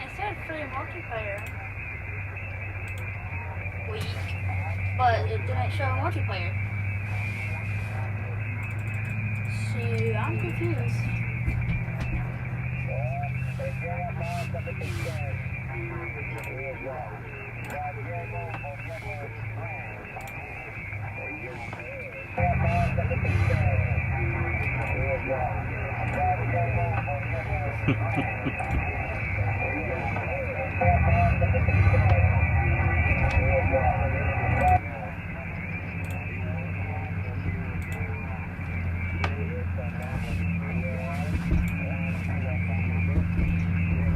it said free multiplayer week, but it didn't show multiplayer. So I'm confused.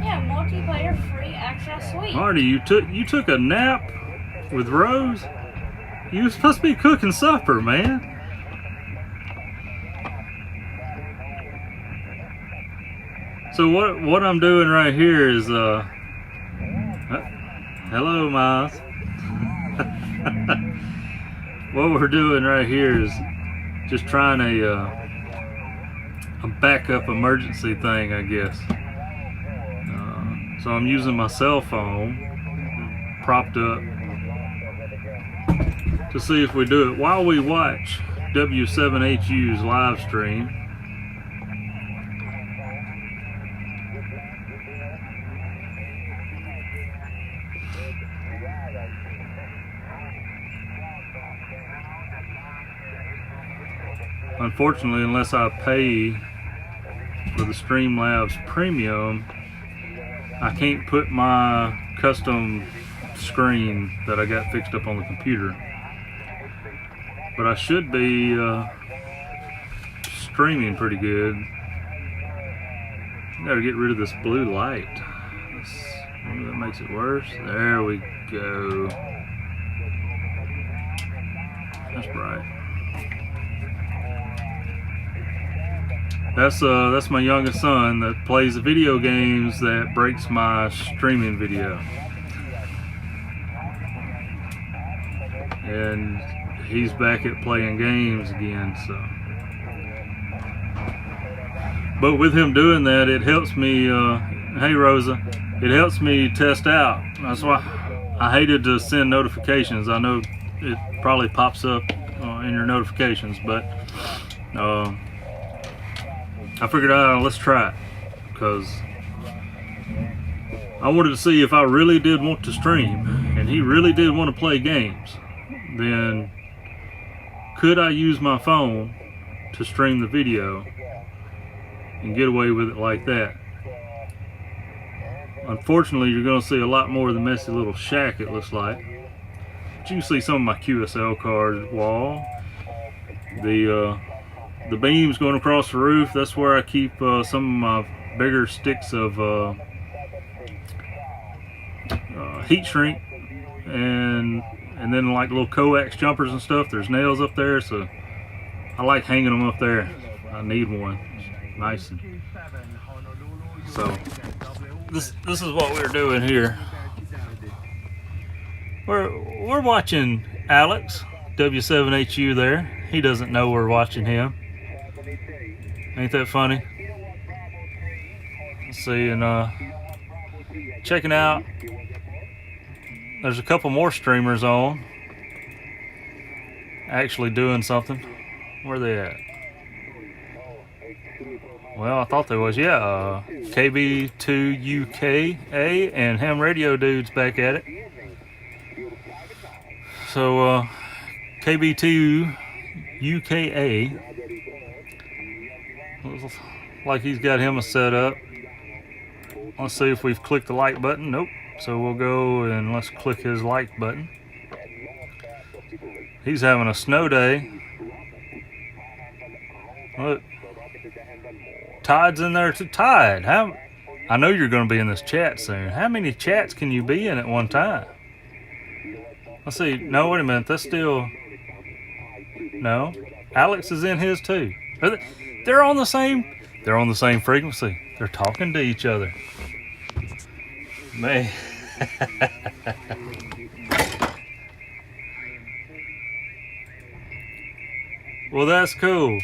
Yeah, multiplayer free access suite. Marty, you took a nap with Rose? You were supposed to be cooking supper, man. So what I'm doing right here is hello, Miles. What we're doing right here is just trying a backup emergency thing, I guess. So I'm using my cell phone propped up to see if we do it while we watch W7HU's live stream. Unfortunately, unless I pay for the Streamlabs Premium, I can't put my custom screen that I got fixed up on the computer. But I should be streaming pretty good. Gotta get rid of this blue light. Maybe that makes it worse. There we go. That's bright. That's my youngest son that plays the video games that breaks my streaming video. And he's back at playing games again, so. But with him doing that, it helps me, hey Rosa, it helps me test out. That's why I hated to send notifications. I know it probably pops up in your notifications, but I figured out, let's try it, because I wanted to see if I really did want to stream and he really did want to play games, then could I use my phone to stream the video and get away with it like that. Unfortunately, you're going to see a lot more of the messy little shack, it looks like. But you can see some of my QSL card wall. The beams going across the roof, that's where I keep some of my bigger sticks of heat shrink, and then like little coax jumpers and stuff. There's nails up there, so I like hanging them up there. I need one. It's nice. So this is what we're doing here. We're watching Alex W7HU there. He doesn't know we're watching him. Ain't that funny? Let's see, and checking out. There's a couple more streamers on, actually doing something. Where are they at? Well, I thought there was. Yeah, KB2UKA and Ham Radio Dude's back at it. So KB2UKA, looks like he's got him a setup. Let's see if we've clicked the like button. Nope. So we'll go and let's click his like button. He's having a snow day. Look, Tide's in there too. Tide, I know you're going to be in this chat soon. How many chats can you be in at one time? Let's see. No, wait a minute. That's still. No, Alex is in his too. They're on the same. They're on the same frequency. They're talking to each other. Man. Well, that's cool.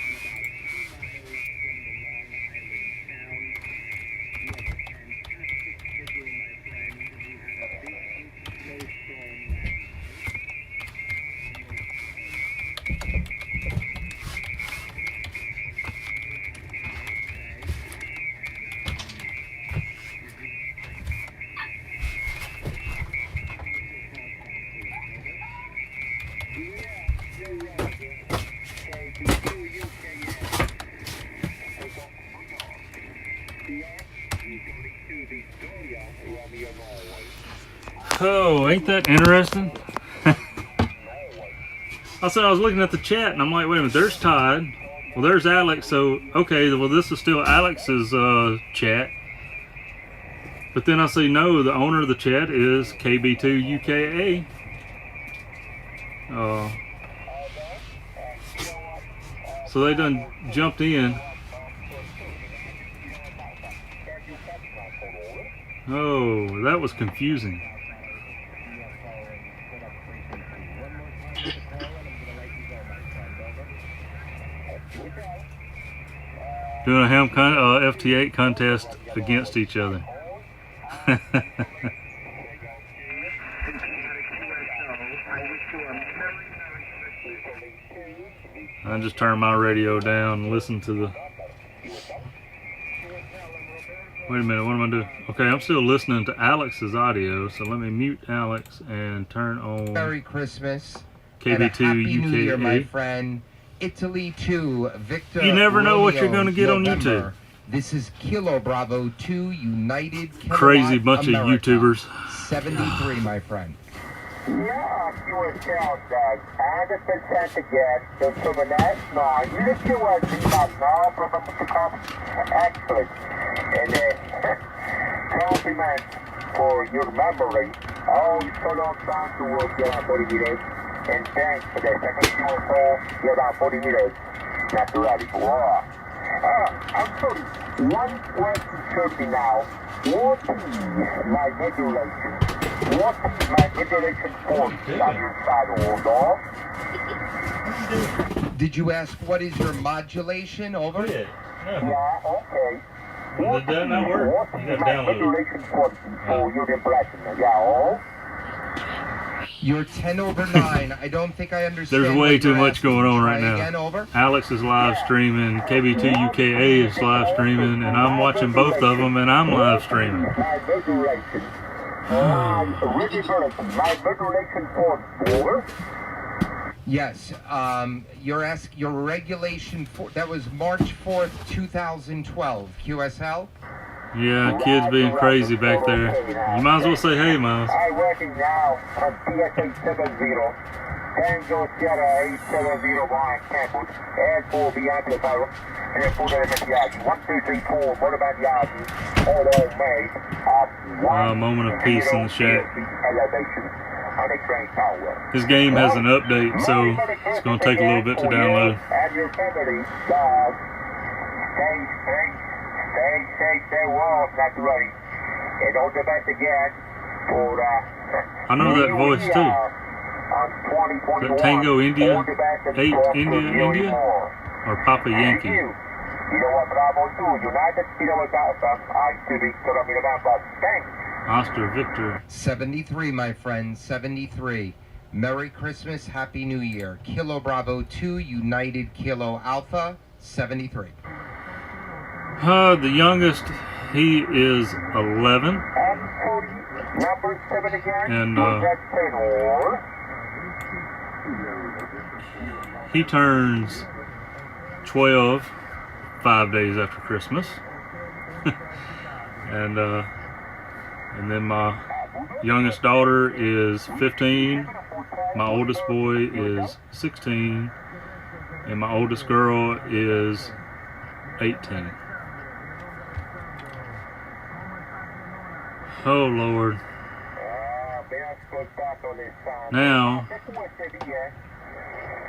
Oh, ain't that interesting? I said I was looking at the chat and I'm like, wait a minute, there's Todd. Well, there's Alex. So, okay, well, this is still Alex's chat. But then I see, no, the owner of the chat is KB2UKA. So they done jumped in. Oh, that was confusing. Doing a FT8 contest against each other. I just turned my radio down and listen to the... Wait a minute, what am I doing? Okay, I'm still listening to Alex's audio, so let me mute Alex and turn on... Merry Christmas. KB2 and a Happy New Year, my UKA. friend. Italy 2, Victor. You never know what Romeo, you're going to get on November. YouTube. This is Kilo Bravo 2 United Kilowatt Crazy bunch America. of YouTubers. 73, my friend. Yeah, you were down, guys. 100% again. So from the next line, you just do what you got now from the top. Excellent. And compliment for your memory. Oh, you so long time to work here on 40 meters. And thanks for the second UFO here on 40 meters. Naturally. Wow. I'm sorry. One question should be now. What is my modulation? What is my modulation force on your side of the Did you ask what is your modulation? Over? Yeah. Yeah, okay. Did that not work? What You is gotta my download it. modulation force for your impression? Yeah, You're 10 over 9. I don't think I understand. There's way what too you're much asking. going on right Try now. Again, over. Alex is live streaming, KB2UKA is live streaming, and I'm watching both of them, and I'm live streaming. my modulation. My modulation force over. Yes. Your regulation for that was March 4th, 2012. QSL. Yeah, kids being crazy back there. You might as well say hey, Miles. I'm working now on PSA 70. Tango Sierra 870 behind campus. And 4 beyond the barrel. And 4 Yagi. 1, 2, 3, 4. What about Yagi? All made. A moment of peace in the chat. Elevation on a train tower. This game has an update, so it's going to take a little bit to download. And your family, dog. Stay straight. Stay well, not ready. And all the best again for I know that voice too. That Tango India? 8 India? Or Papa Yankee? You know what, Bravo 2, United Kilowatt Alpha, I-2 November. Thanks. Oscar Victor. 73, my friend. 73. Merry Christmas, Happy New Year. Kilo Bravo 2, United Kilo Alpha. 73. The youngest, he is 11. Number 7 again. And he turns 12 5 days after Christmas. and then my youngest daughter is 15. My oldest boy is 16. And my oldest girl is 18. Oh Lord. Now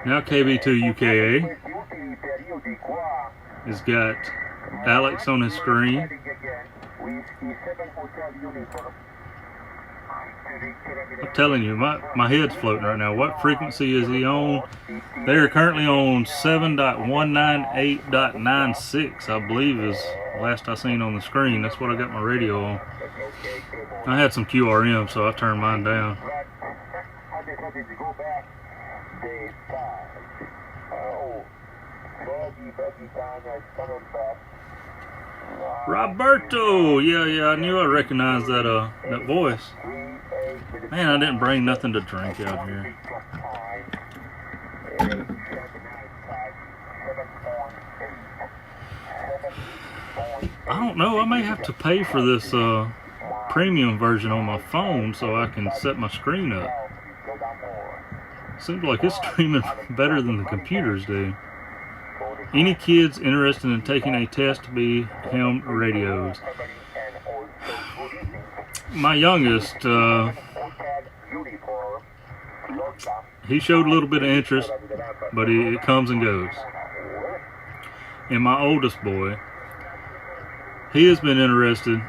KB2UKA has got Alex on his screen. I'm telling you, my head's floating right now. What frequency is he on? They are currently on 7.198.96, I believe is last I seen on the screen. That's what I got my radio on. I had some QRM, so I turned mine down. Roberto! Yeah, I knew I recognized that that voice. Man, I didn't bring nothing to drink out here. I don't know. I may have to pay for this premium version on my phone so I can set my screen up. Seems like it's streaming better than the computers do. Any kids interested in taking a test to be ham radios? My youngest, he showed a little bit of interest, but it comes and goes. And my oldest boy, he has been interested,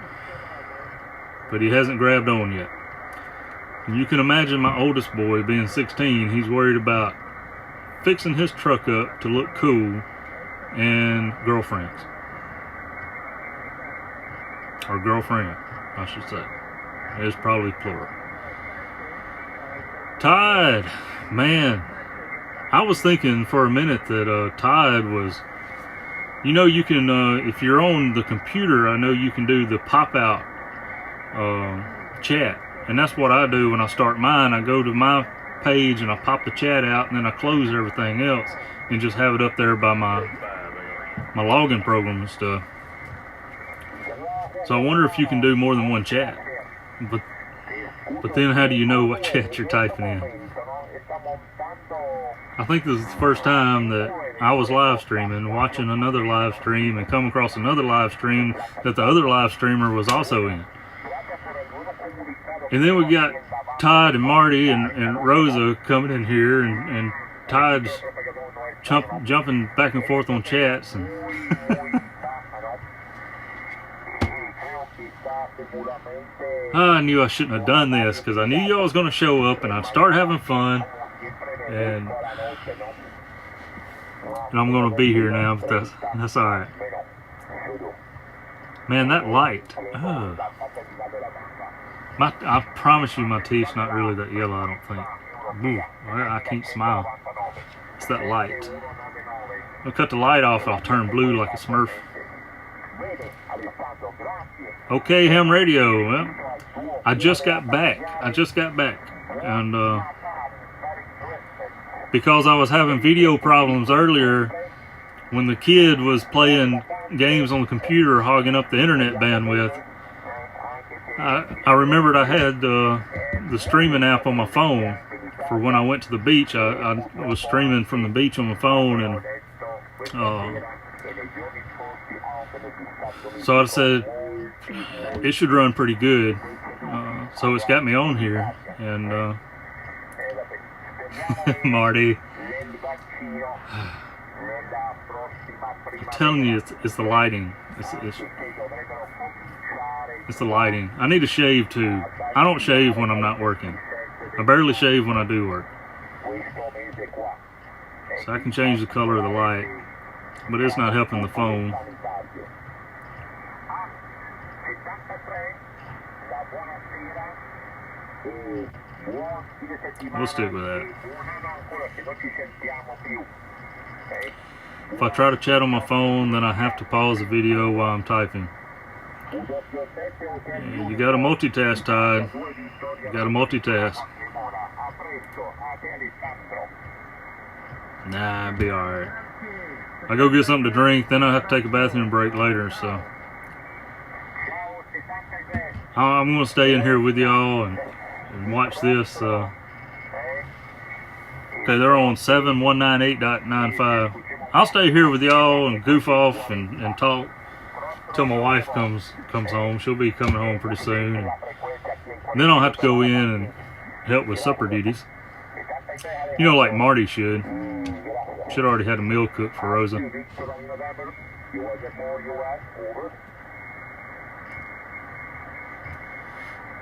but he hasn't grabbed on yet. And you can imagine my oldest boy being 16, he's worried about fixing his truck up to look cool and girlfriends. Or girlfriend, I should say. It's probably plural. Tide, man. I was thinking for a minute that Tide was, you know, you can, if you're on the computer, I know you can do the pop-out chat. And that's what I do when I start mine. I go to my page and I pop the chat out, and then I close everything else and just have it up there by my login program and stuff. So I wonder if you can do more than one chat. But then how do you know what chat you're typing in? I think this is the first time that I was live streaming, watching another live stream, and come across another live stream that the other live streamer was also in. And then we got Todd and Marty and Rosa coming in here, and Todd's jumping back and forth on chats. And I knew I shouldn't have done this, because I knew y'all was going to show up and I'd start having fun, and I'm going to be here now, but that's alright. Man, that light, I promise you my teeth's not really that yellow, I don't think. Ooh, I can't smile. It's that light. I'll cut the light off, I'll turn blue like a Smurf. Okay, ham radio. Well, I just got back. And because I was having video problems earlier when the kid was playing games on the computer, hogging up the internet bandwidth, I remembered I had the streaming app on my phone for when I went to the beach. I was streaming from the beach on my phone, and so I said it should run pretty good. So it's got me on here, and Marty, I'm telling you, it's the lighting. It's the lighting. I need to shave too. I don't shave when I'm not working. I barely shave when I do work. So I can change the color of the light, but it's not helping the phone. We'll stick with that. If I try to chat on my phone, then I have to pause the video while I'm typing. Yeah, you gotta multitask, Todd. You gotta multitask. Nah, I'll be alright. I go get something to drink, then I have to take a bathroom break later, so I'm gonna stay in here with y'all and watch this. Okay, they're on 7198.95. I'll stay here with y'all and goof off and talk till my wife comes home. She'll be coming home pretty soon. And then I'll have to go in and help with supper duties. You know, like Marty should. Should already had a meal cooked for Rosa.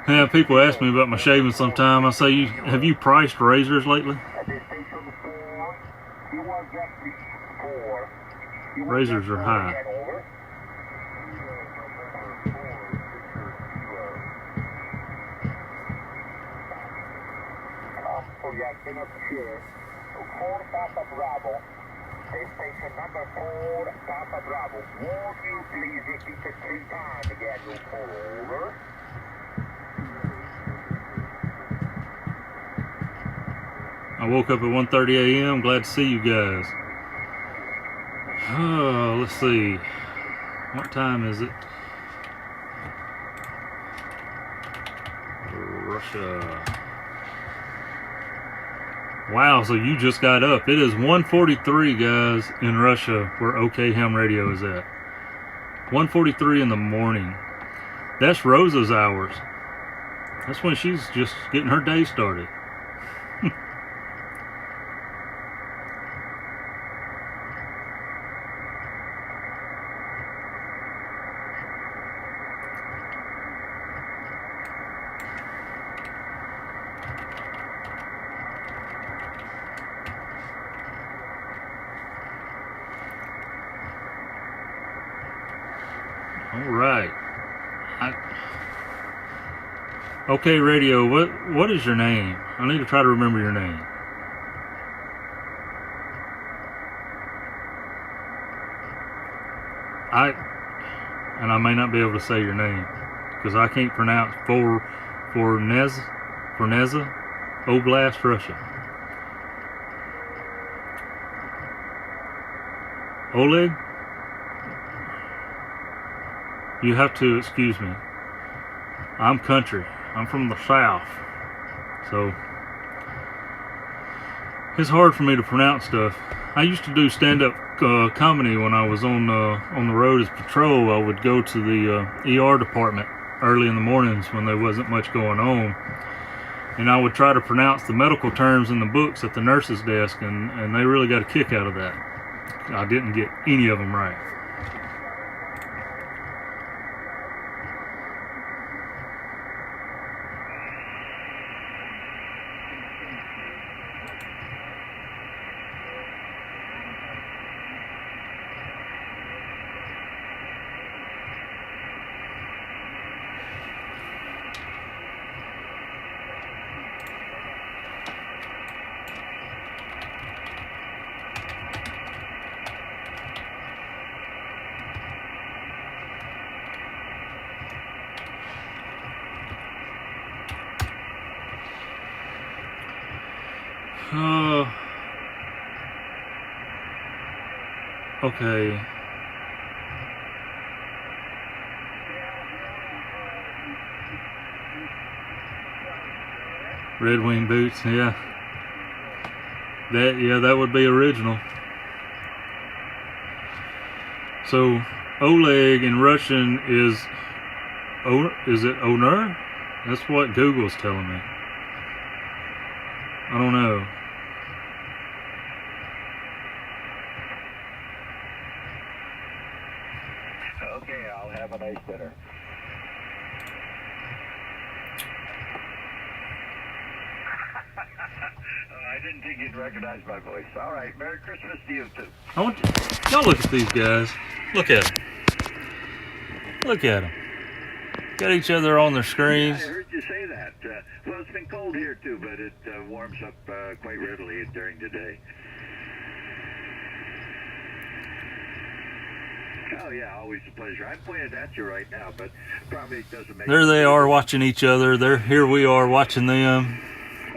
Yeah, people ask me about my shaving sometime. I say, have you priced razors lately? Razors are high. Station number 4, Papa Bravo. Would you please repeat it 3 times again, you over? I woke up at 1:30 a.m. Glad to see you guys. Oh, let's see. What time is it? Russia. Wow, so you just got up. It is 1:43, guys, in Russia, where OK Ham Radio is at. 1:43 in the morning. That's Rosa's hours. That's when she's just getting her day started. All right. Okay, radio. What is your name? I need to try to remember your name. I may not be able to say your name because I can't pronounce Forneza, Oblast, Russia. Oleg? You have to excuse me. I'm country. I'm from the South. So it's hard for me to pronounce stuff. I used to do stand-up comedy when I was on the road as patrol. I would go to the ER department early in the mornings when there wasn't much going on. And I would try to pronounce the medical terms in the books at the nurse's desk, and they really got a kick out of that. I didn't get any of them right. Okay. Red Wing boots, yeah. That would be original. So Oleg in Russian is it Onur? That's what Google's telling me. I don't know. Okay, I'll have a nice dinner. I didn't think you'd recognize my voice. All right, Merry Christmas to you too. Y'all look at these guys. Look at them. Look at them. Got each other on their screens. Yeah, I heard you say that. Well, it's been cold here too, but it warms up quite readily during the day. Oh yeah, always a pleasure. I'm pointed at you right now, but probably doesn't make. There they are watching each other. Here we are watching them.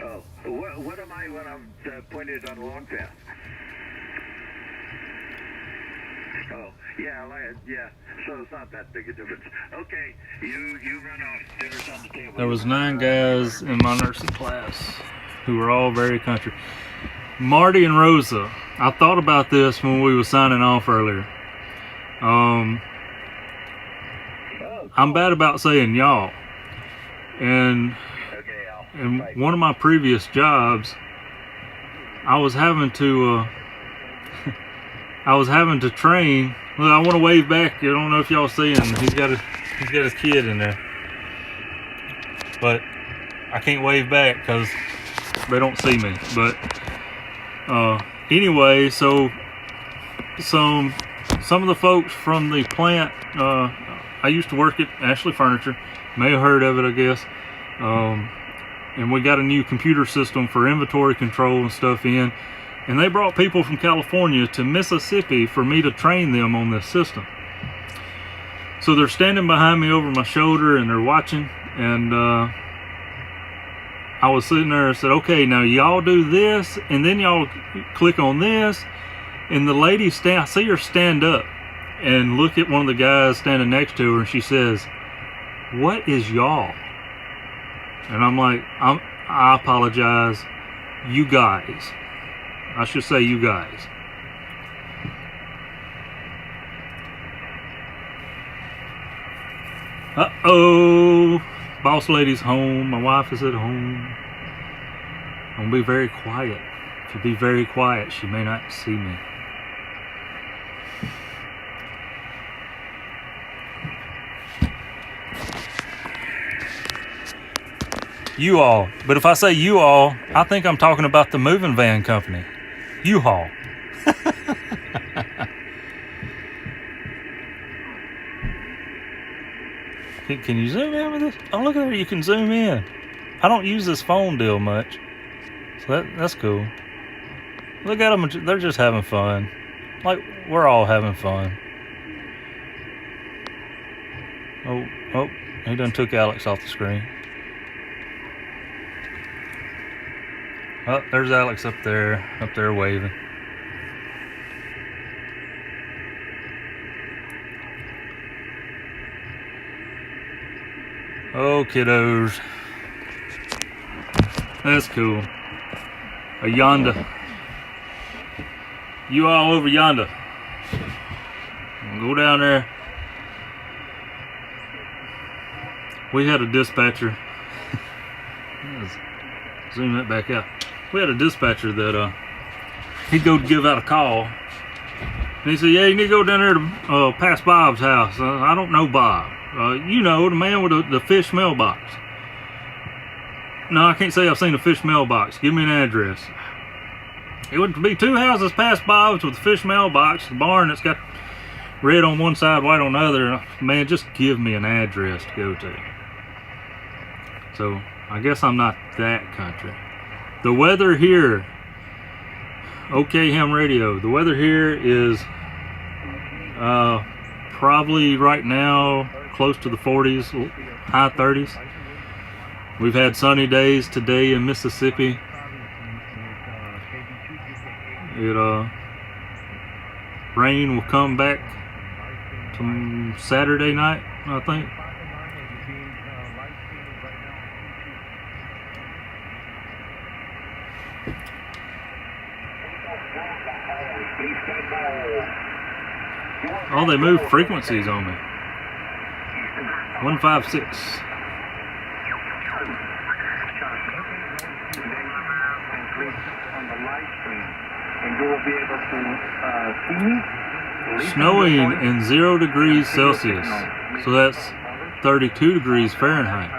Oh, what am I when I'm pointed on a long path? Oh, yeah. So it's not that big a difference. Okay, you run off. Dinner's on the table. There was 9 guys in my nursing class who were all very country. Marty and Rosa. I thought about this when we were signing off earlier. I'm bad about saying y'all, and in one of my previous jobs, I was having to train. Well, I want to wave back. I don't know if y'all see him. He's got his kid in there, but I can't wave back because they don't see me. But anyway, so some of the folks from the plant, I used to work at Ashley Furniture, may have heard of it, I guess, and we got a new computer system for inventory control and stuff in, and they brought people from California to Mississippi for me to train them on this system. So they're standing behind me over my shoulder and they're watching, and I was sitting there and said, okay, now y'all do this, and then y'all click on this. And the lady I see her stand up, and look at one of the guys standing next to her, and she says, "What is y'all?" And I'm like, I apologize, you guys. I should say you guys. Uh-oh, boss lady's home. My wife is at home. I'm gonna be very quiet. If you be very quiet, she may not see me. You all. But if I say you all, I think I'm talking about the moving van company. U-Haul. Can you zoom in with this? Oh, look at there. You can zoom in. I don't use this phone deal much. So that's cool. Look at them. They're just having fun. Like, we're all having fun. Oh, he done took Alex off the screen. Oh, there's Alex up there waving. Oh, kiddos. That's cool. A yonder. You all over yonder. Go down there. We had a dispatcher. Let's zoom that back out. We had a dispatcher that he'd go give out a call, and he said, "Yeah, you need to go down there to past Bob's house." I don't know Bob. You know, the man with the fish mailbox. No, I can't say I've seen a fish mailbox. Give me an address. It would be 2 houses past Bob's with a fish mailbox, the barn that's got red on one side, white on the other. Man, just give me an address to go to. So I guess I'm not that country. The weather here, OK Ham Radio, the weather here is probably right now close to the 40s, high 30s. We've had sunny days today in Mississippi. Rain will come back to Saturday night, I think. Oh, they moved frequencies on me. 156. Snowing in 0 degrees Celsius. So that's 32 degrees Fahrenheit.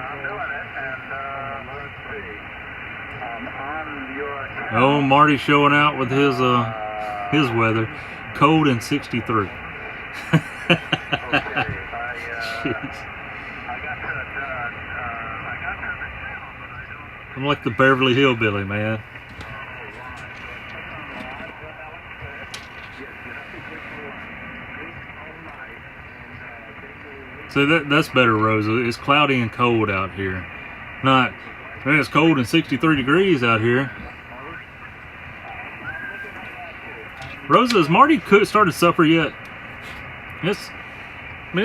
Oh, Marty's showing out with his weather. Cold and 63. Jeez. I'm like the Beverly Hillbilly, man. So that's better, Rosa. It's cloudy and cold out here. Not, man, it's cold and 63 degrees out here. Rosa, has Marty started supper yet? It's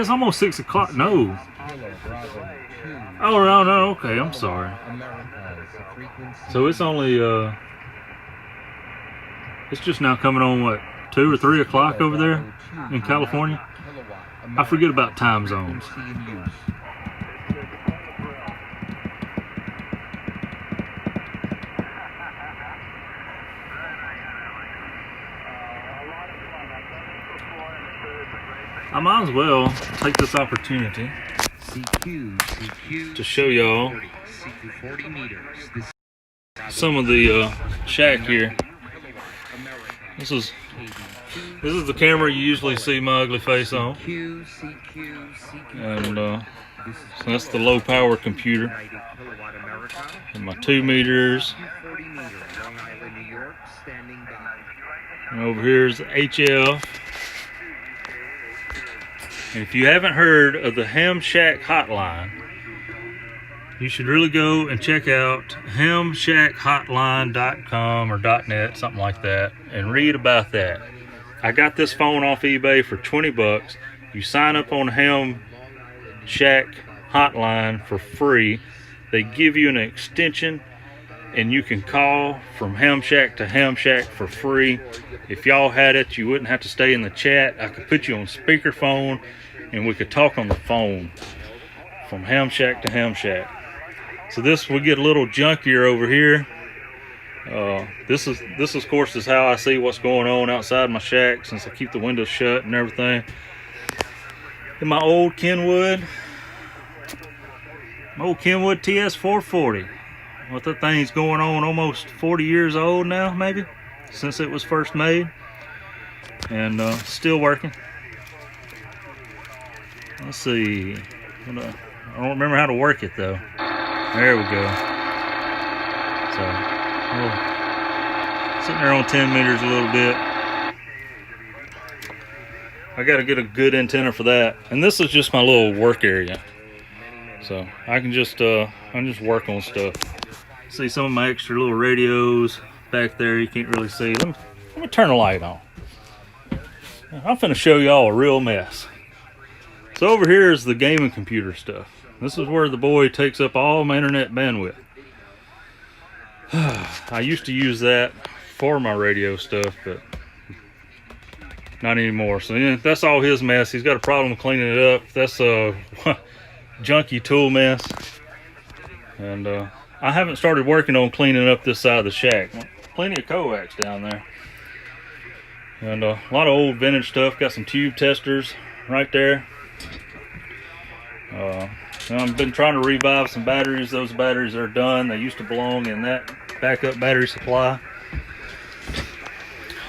almost 6 o'clock. No. Oh, no, okay, I'm sorry. So it's only, it's just now coming on, what, 2 or 3 o'clock over there in California? I forget about time zones. I might as well take this opportunity to show y'all some of the shack here. This is the camera you usually see my ugly face on, and so that's the low power computer, and my 2 meters, and over here is the HF. And if you haven't heard of the Ham Shack hotline, you should really go and check out hamshackhotline.com or .net, something like that, and read about that. I got this phone off eBay for 20 bucks. You sign up on Ham Shack hotline for free. They give you an extension and you can call from Ham Shack to Ham Shack for free. If y'all had it, you wouldn't have to stay in the chat. I could put you on speakerphone and we could talk on the phone from Ham Shack to Ham Shack. So this will get a little junkier over here. This of course is how I see what's going on outside my shack, since I keep the windows shut and everything. In my old Kenwood TS440. What that thing's going on almost 40 years old now, maybe, since it was first made, and still working. Let's see. I don't remember how to work it though. There we go. So, sitting there on 10 meters a little bit. I got to get a good antenna for that. And this is just my little work area. So I can just work on stuff. See some of my extra little radios back there. You can't really see. Let me turn the light on. I'm finna show y'all a real mess. So over here is the gaming computer stuff. This is where the boy takes up all my internet bandwidth. I used to use that for my radio stuff, but not anymore. So yeah, that's all his mess. He's got a problem cleaning it up. That's a junky tool mess. And I haven't started working on cleaning up this side of the shack. Plenty of coax down there. And a lot of old vintage stuff. Got some tube testers right there. I've been trying to revive some batteries. Those batteries are done. They used to belong in that backup battery supply.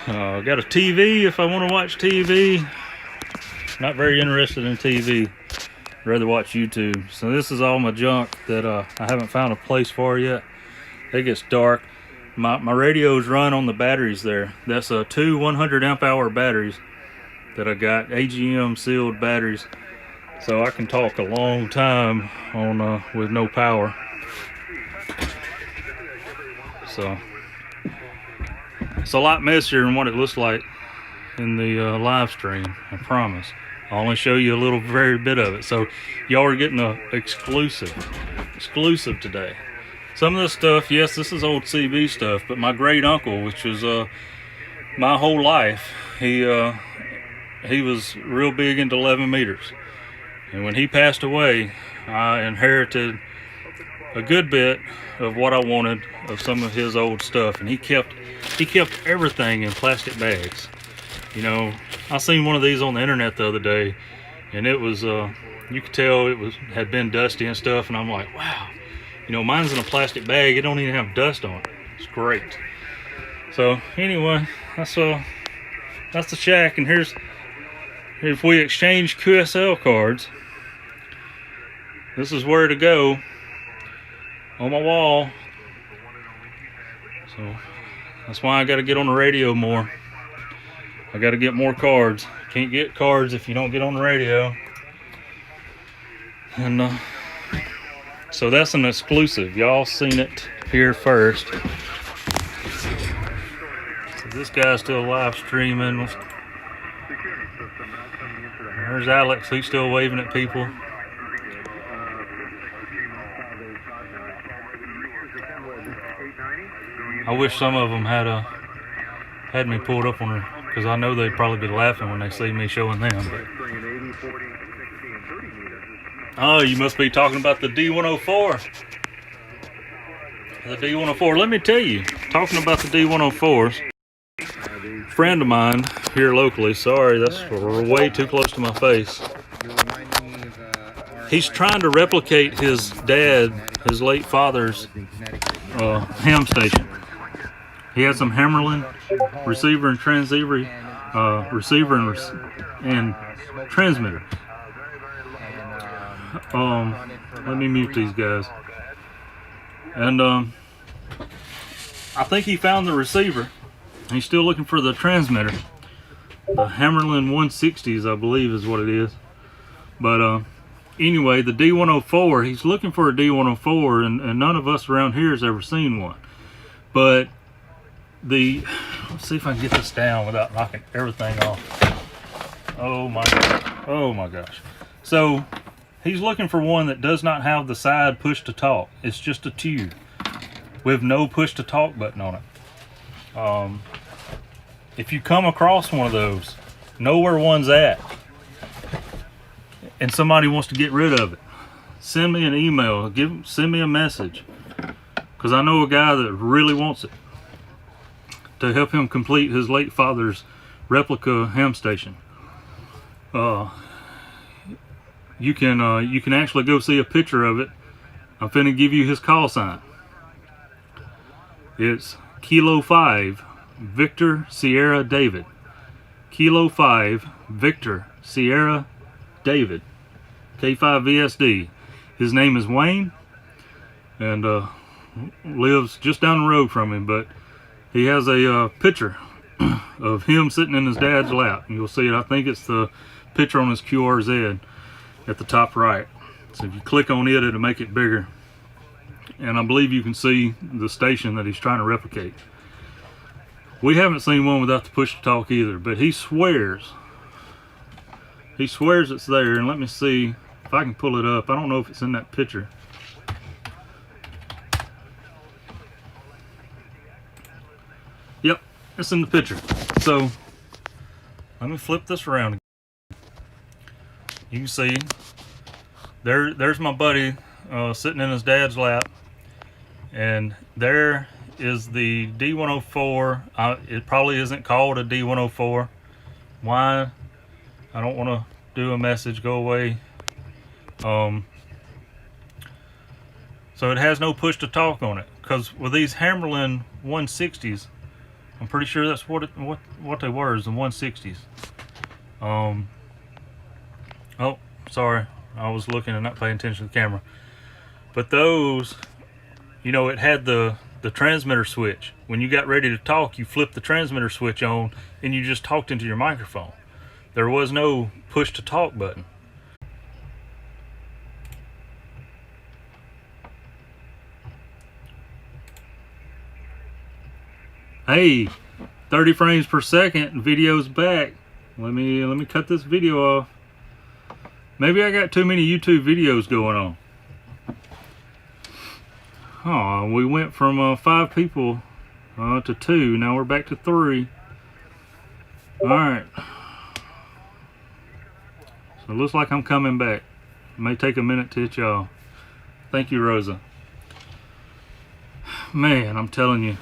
Got a TV if I want to watch TV. Not very interested in TV. I'd rather watch YouTube. So this is all my junk that I haven't found a place for yet. It gets dark. My radios run on the batteries there. That's two 100 amp hour batteries that I got, AGM sealed batteries. So I can talk a long time on with no power. So it's a lot messier than what it looks like in the live stream, I promise. I'll only show you a little very bit of it. So y'all are getting a exclusive today. Some of this stuff, yes, this is old CB stuff, but my great uncle, which was my whole life, he was real big into 11 meters. And when he passed away, I inherited a good bit of what I wanted of some of his old stuff, and he kept everything in plastic bags. You know, I seen one of these on the internet the other day, and it was you could tell had been dusty and stuff, and I'm like, wow, you know, mine's in a plastic bag. It don't even have dust on it. It's great. So anyway, that's the shack, and if we exchange QSL cards, this is where to go on my wall. So that's why I got to get on the radio more. I got to get more cards. Can't get cards if you don't get on the radio. And so that's an exclusive. Y'all seen it here first. So this guy's still live streaming. There's Alex. He's still waving at people. I wish some of them had me pulled up on her, because I know they'd probably be laughing when they see me showing them. But. Oh, you must be talking about the D104. The D104. Let me tell you, talking about the D104s, a friend of mine here locally, sorry, that's way too close to my face. He's trying to replicate his dad, his late father's ham station. He had some Hammerlin receiver and transceiver, and transmitter. Let me mute these guys. And I think he found the receiver. He's still looking for the transmitter. The Hammerlin 160s, I believe, is what it is. But anyway, the D104, he's looking for a D104, and none of us around here has ever seen one. But Let's see if I can get this down without knocking everything off. Oh my gosh. So he's looking for one that does not have the side push to talk. It's just a tube with no push to talk button on it. If you come across one of those, know where one's at, and somebody wants to get rid of it, send me an email, send me a message, because I know a guy that really wants it to help him complete his late father's replica ham station. You can actually go see a picture of it. I'm finna give you his call sign. It's Kilo 5 Victor Sierra David. Kilo 5 Victor Sierra David. K5VSD. His name is Wayne, and lives just down the road from him, but he has a picture of him sitting in his dad's lap, and you'll see it. I think it's the picture on his QRZ at the top right. So if you click on it, it'll make it bigger, and I believe you can see the station that he's trying to replicate. We haven't seen one without the push to talk either, but he swears it's there. And let me see if I can pull it up. I don't know if it's in that picture. Yep, it's in the picture. So let me flip this around. You can see there's my buddy sitting in his dad's lap, and there is the D104. It probably isn't called a D104. Why? I don't want to do a message go away. So it has no push to talk on it, because with these Hammerlin 160s, I'm pretty sure that's what they were, is the 160s. Oh, sorry, I was looking and not paying attention to the camera. But those, you know, it had the transmitter switch. When you got ready to talk, you flipped the transmitter switch on and you just talked into your microphone. There was no push to talk button. Hey, 30 frames per second, video's back. Let me cut this video off. Maybe I got too many YouTube videos going on. Oh, we went from 5 people to 2. Now we're back to 3. All right. So it looks like I'm coming back. It may take a minute to hit y'all. Thank you, Rosa. Man, I'm telling you,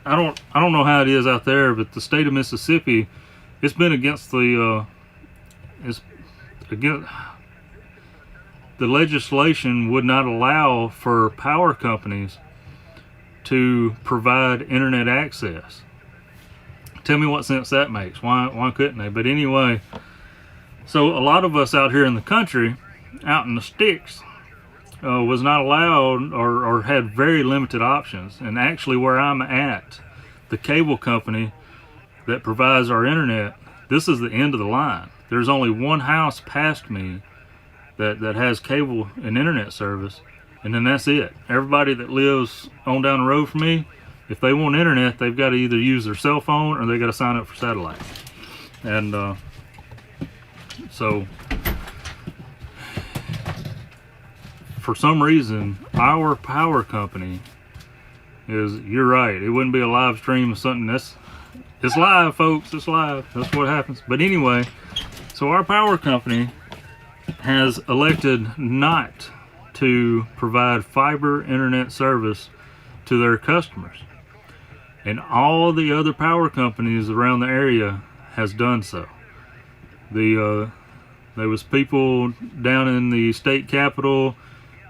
I don't know how it is out there, but the state of Mississippi, it's been against the the legislation would not allow for power companies to provide internet access. Tell me what sense that makes. Why couldn't they? But anyway, so a lot of us out here in the country, out in the sticks, was not allowed or had very limited options. And actually where I'm at, the cable company that provides our internet, this is the end of the line. There's only one house past me that has cable and internet service, and then that's it. Everybody that lives on down the road from me, if they want internet, they've got to either use their cell phone or they got to sign up for satellite. And so for some reason, our power company is, you're right, it wouldn't be a live stream of something. It's live, folks, it's live. That's what happens. But anyway, so our power company has elected not to provide fiber internet service to their customers, and all the other power companies around the area has done so. There was people down in the state capitol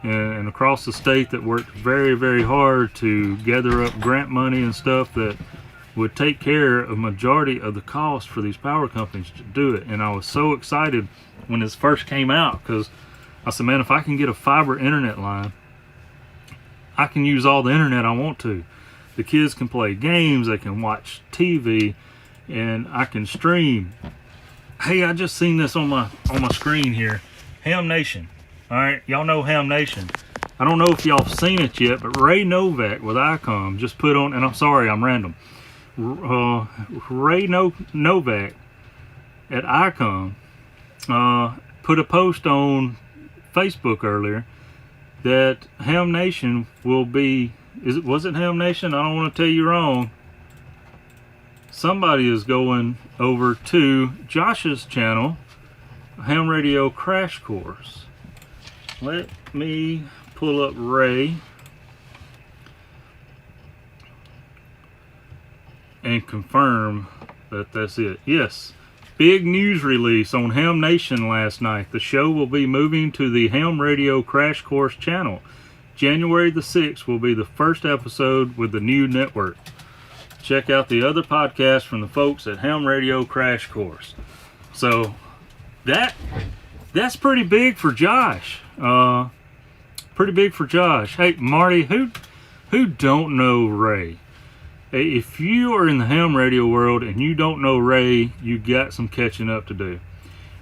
and across the state that worked very, very hard to gather up grant money and stuff that would take care of majority of the cost for these power companies to do it. And I was so excited when this first came out, because I said, man, if I can get a fiber internet line, I can use all the internet I want to. The kids can play games, they can watch TV, and I can stream. Hey, I just seen this on my screen here. Ham Nation. All right, y'all know Ham Nation. I don't know if y'all have seen it yet, but Ray Novak with ICOM just put on, and I'm sorry, I'm random. Ray Novak at ICOM put a post on Facebook earlier that Ham Nation will be, was it Ham Nation? I don't want to tell you wrong. Somebody is going over to Josh's channel, Ham Radio Crash Course. Let me pull up Ray and confirm that that's it. Yes, big news release on Ham Nation last night. The show will be moving to the Ham Radio Crash Course channel. January the 6th will be the first episode with the new network. Check out the other podcasts from the folks at Ham Radio Crash Course. So that's pretty big for Josh. Pretty big for Josh. Hey, Marty, who don't know Ray? If you are in the ham radio world and you don't know Ray, you got some catching up to do.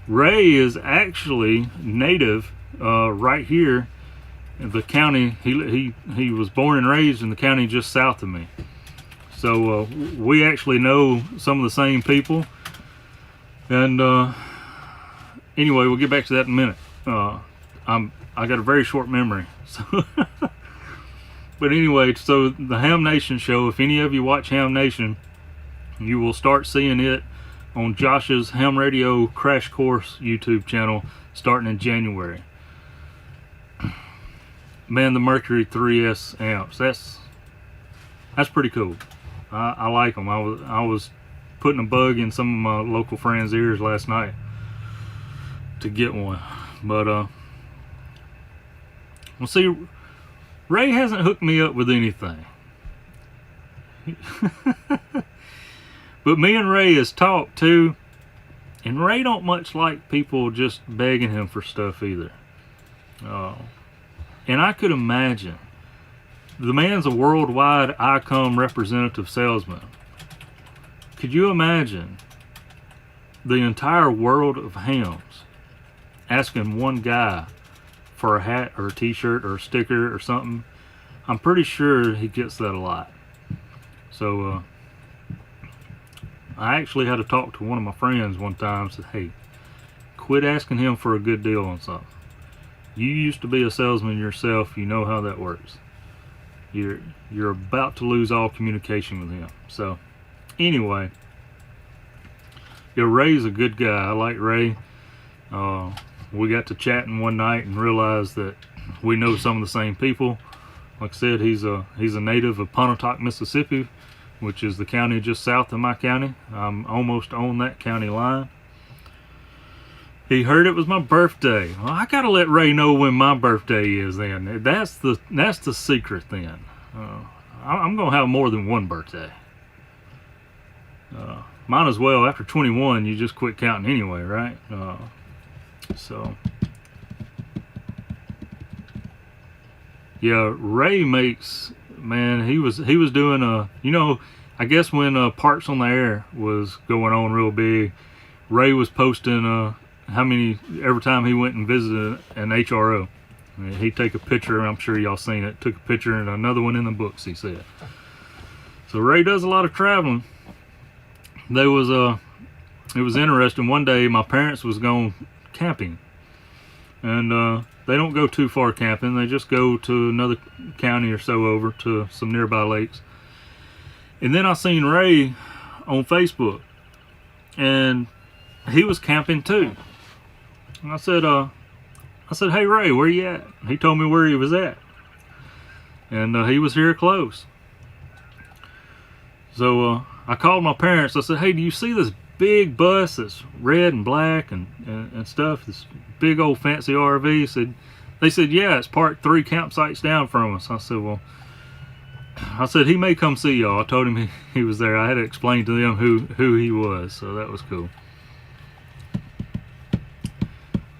Ray is actually native right here in the county. He was born and raised in the county just south of me. So we actually know some of the same people. And anyway, we'll get back to that in a minute. I got a very short memory. So but anyway, so the Ham Nation show, if any of you watch Ham Nation, you will start seeing it on Josh's Ham Radio Crash Course YouTube channel starting in January. Man, the Mercury 3S amps, that's pretty cool. I like them. I was putting a bug in some of my local friends' ears last night to get one. But we'll see. Ray hasn't hooked me up with anything. But me and Ray has talked too, and Ray don't much like people just begging him for stuff either. And I could imagine, the man's a worldwide ICOM representative salesman. Could you imagine the entire world of hams asking one guy for a hat or a t-shirt or a sticker or something? I'm pretty sure he gets that a lot. So I actually had to talk to one of my friends one time and said, hey, quit asking him for a good deal on something. You used to be a salesman yourself. You know how that works. You're about to lose all communication with him. So anyway, yeah, Ray's a good guy. I like Ray. We got to chatting one night and realized that we know some of the same people. Like I said, he's a native of Pontotoc, Mississippi, which is the county just south of my county. I'm almost on that county line. He heard it was my birthday. Well, I gotta let Ray know when my birthday is then. That's the secret then. I'm gonna have more than one birthday. Might as well, after 21, you just quit counting anyway, right? So yeah, Ray makes, man, he was doing I guess when Parks on the Air was going on real big, Ray was posting how many, every time he went and visited an HRO, he'd take a picture. I'm sure y'all seen it. Took a picture and another one in the books, he said. So Ray does a lot of traveling. It was interesting. One day my parents was going camping, and they don't go too far camping. They just go to another county or so over to some nearby lakes. And then I seen Ray on Facebook, and he was camping too. And I said, hey Ray, where you at? He told me where he was at, and he was here close. So I called my parents. I said, hey, do you see this big bus that's red and black and stuff, this big old fancy RV? They said, yeah, it's parked 3 campsites down from us. I said, well, he may come see y'all. I told him he was there. I had to explain to them who he was, so that was cool.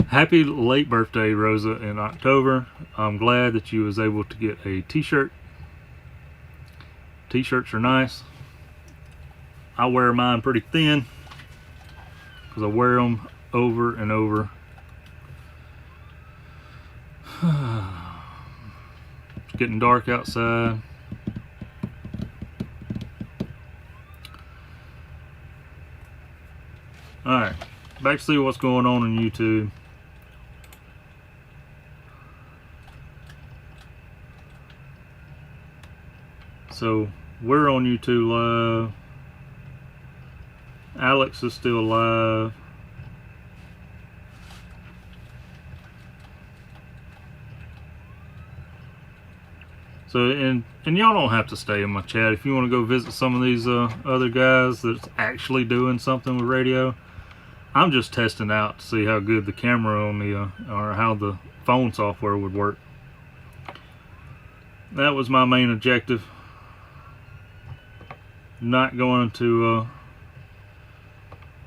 Happy late birthday, Rosa, in October. I'm glad that you was able to get a t-shirt. T-shirts are nice. I wear mine pretty thin because I wear them over and over. It's getting dark outside. back to see what's going on YouTube. So we're on YouTube live. Alex is still live. So, and y'all don't have to stay in my chat. If you want to go visit some of these other guys that's actually doing something with radio, I'm just testing out to see how good the camera on the, or how the phone software would work. That was my main objective. Not going to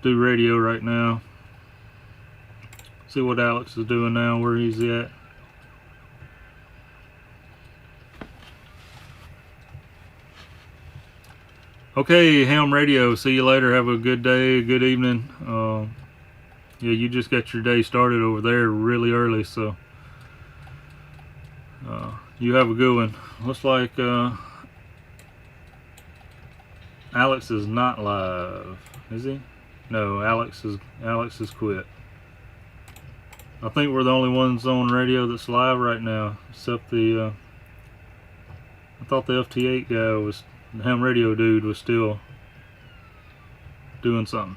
do radio right now. See what Alex is doing now, where he's at. Okay, Ham Radio, see you later. Have a good day, good evening. Yeah, you just got your day started over there really early, so you have a good one. Looks like Alex is not live, is he? No, Alex is quit. I think we're the only ones on radio that's live right now, except the I thought the FT8 guy was, the ham radio dude was still doing something.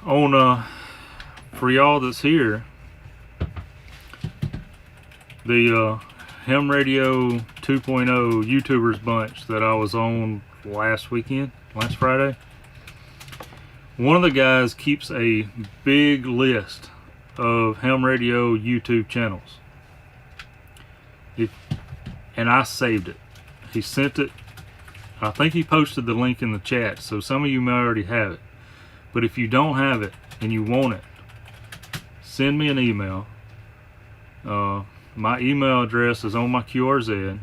On for y'all that's here, the Ham Radio 2.0 YouTubers bunch that I was on last Friday, one of the guys keeps a big list of Ham Radio YouTube channels. And I saved it. He sent it. I think he posted the link in the chat, so some of you may already have it. But if you don't have it and you want it, send me an email. My email address is on my QRZ.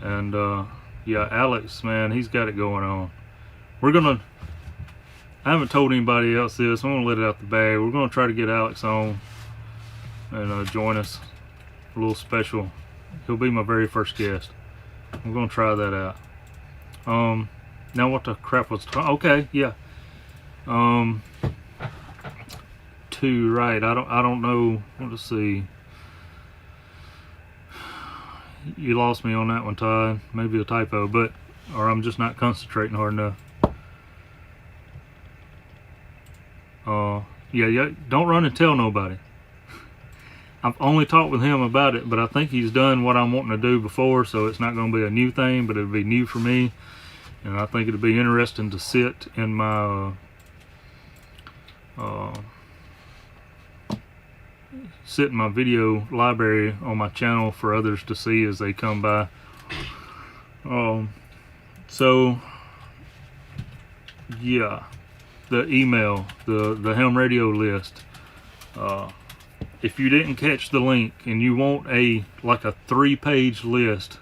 And yeah, Alex, man, he's got it going on. I haven't told anybody else this. I'm gonna let it out the bag. We're gonna try to get Alex on and join us. A little special. He'll be my very first guest. We're gonna try that out. Now what the crap was? Okay, yeah. Two, right? I don't know. Let's see. You lost me on that one, Todd. Maybe a typo, or I'm just not concentrating hard enough. Yeah, don't run and tell nobody. I've only talked with him about it, but I think he's done what I'm wanting to do before, so it's not going to be a new thing, but it'll be new for me. And I think it'll be interesting to sit in my video library on my channel for others to see as they come by. So yeah, the email, the ham radio list. If you didn't catch the link and you want like a 3-page list,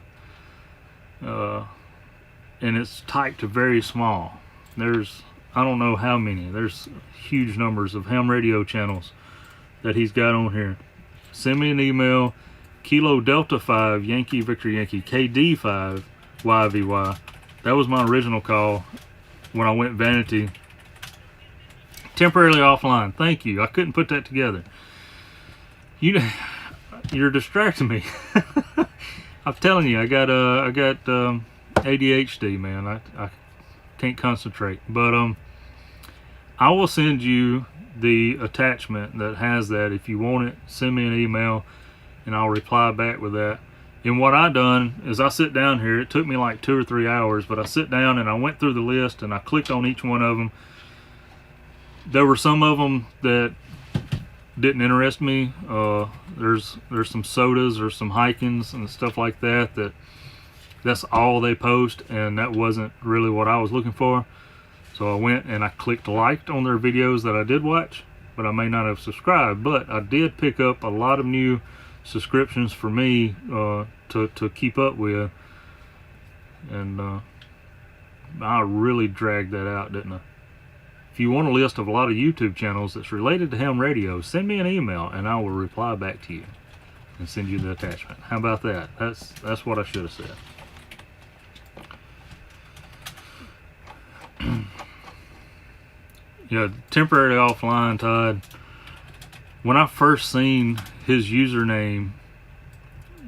and it's typed very small, there's, I don't know how many, there's huge numbers of ham radio channels that he's got on here. Send me an email, Kilo Delta 5 Yankee Victor Yankee KD5 YVY. That was my original call when I went vanity. Temporarily offline. Thank you. I couldn't put that together. You're distracting me. I'm telling you, I got ADHD, man. I can't concentrate. But I will send you the attachment that has that. If you want it, send me an email and I'll reply back with that. And what I done is I sit down here. It took me like 2 or 3 hours, but I sit down and I went through the list and I clicked on each one of them. There were some of them that didn't interest me. There's some sodas or some hikings and stuff like that's all they post, and that wasn't really what I was looking for. So I went and I clicked liked on their videos that I did watch, but I may not have subscribed. But I did pick up a lot of new subscriptions for me to keep up with, and I really dragged that out, didn't I? if you want a list of a lot of YouTube channels that's related to ham radio, send me an email and I will reply back to you and send you the attachment. How about that? That's what I should have said. Yeah, temporarily offline, Todd. When I first seen his username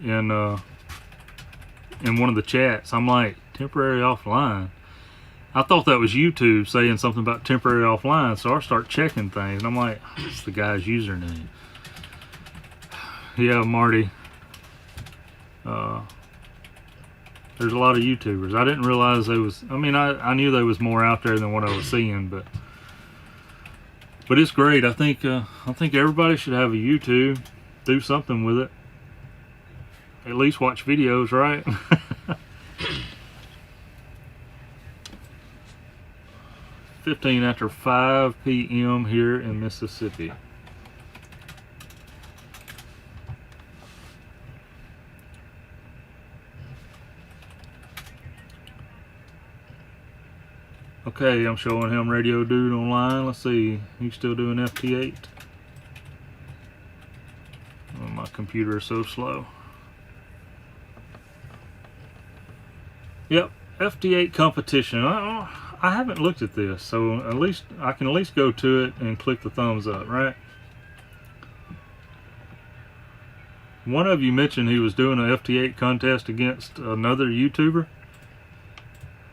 in one of the chats, I'm like, temporary offline. I thought that was YouTube saying something about temporary offline, so I start checking things, and I'm like, it's the guy's username. Yeah, Marty. There's a lot of YouTubers. I didn't realize there was. I mean, I knew there was more out there than what I was seeing, but it's great. I think everybody should have a YouTube. Do something with it. At least watch videos, right? 15 after 5 p.m. here in Mississippi. Okay, I'm showing him Radio Dude online. Let's see, he's still doing FT8. Oh, my computer is so slow. Yep, FT8 competition. I haven't looked at this, so at least I can go to it and click the thumbs up, right? One of you mentioned he was doing an FT8 contest against another YouTuber.